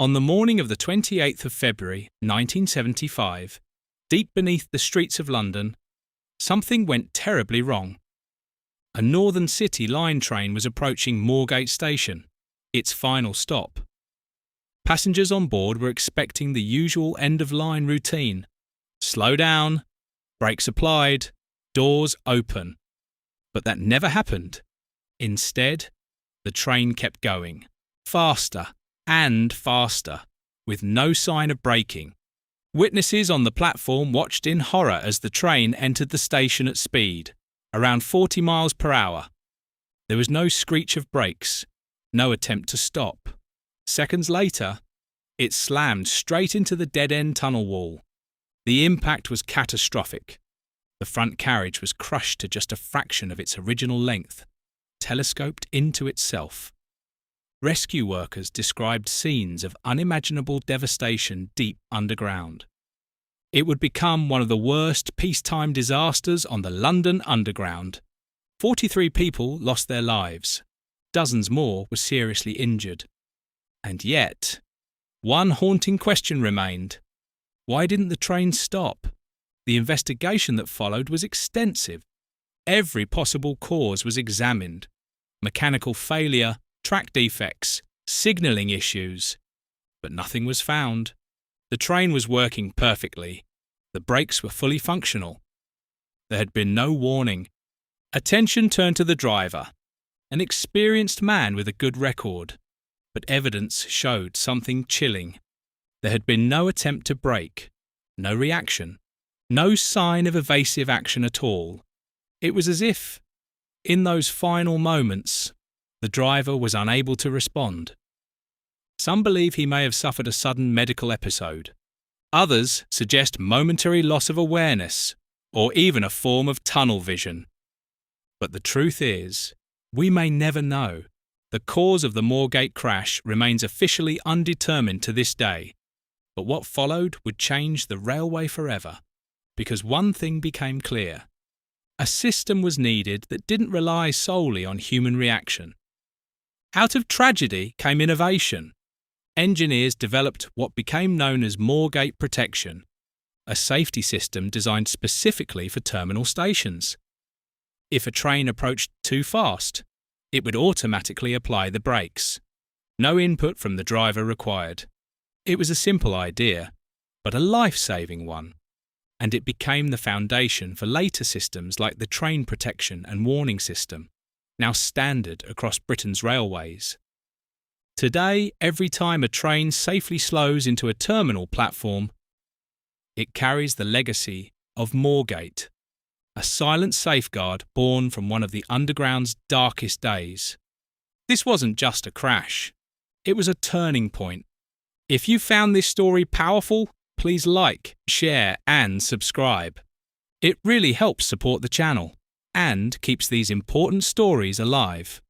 On the morning of the 28th of February 1975, deep beneath the streets of London, something went terribly wrong. A Northern City line train was approaching Moorgate Station, its final stop. Passengers on board were expecting the usual end-of-line routine. Slow down, brakes applied, doors open. But that never happened. Instead, the train kept going, faster and faster, with no sign of braking. Witnesses on the platform watched in horror as the train entered the station at speed, around 40 miles per hour. There was no screech of brakes, no attempt to stop. Seconds later, it slammed straight into the dead-end tunnel wall. The impact was catastrophic. The front carriage was crushed to just a fraction of its original length, telescoped into itself. Rescue workers described scenes of unimaginable devastation deep underground. It would become one of the worst peacetime disasters on the London Underground. 43 people lost their lives. Dozens more were seriously injured. And yet, one haunting question remained. Why didn't the train stop? The investigation that followed was extensive. Every possible cause was examined. Mechanical failure, track defects, signalling issues. But nothing was found. The train was working perfectly. The brakes were fully functional. There had been no warning. Attention turned to the driver, an experienced man with a good record. But evidence showed something chilling. There had been no attempt to brake, no reaction, no sign of evasive action at all. It was as if, in those final moments, the driver was unable to respond. Some believe he may have suffered a sudden medical episode. Others suggest momentary loss of awareness, or even a form of tunnel vision. But the truth is, we may never know. The cause of the Moorgate crash remains officially undetermined to this day. But what followed would change the railway forever, because one thing became clear. A system was needed that didn't rely solely on human reaction. Out of tragedy came innovation. Engineers developed what became known as Moorgate Protection, a safety system designed specifically for terminal stations. If a train approached too fast, it would automatically apply the brakes. No input from the driver required. It was a simple idea, but a life-saving one, and it became the foundation for later systems like the train protection and warning system, now standard across Britain's railways. Today, every time a train safely slows into a terminal platform, it carries the legacy of Moorgate, a silent safeguard born from one of the Underground's darkest days. This wasn't just a crash. It was a turning point. If you found this story powerful, please like, share, and subscribe. It really helps support the channel and keeps these important stories alive.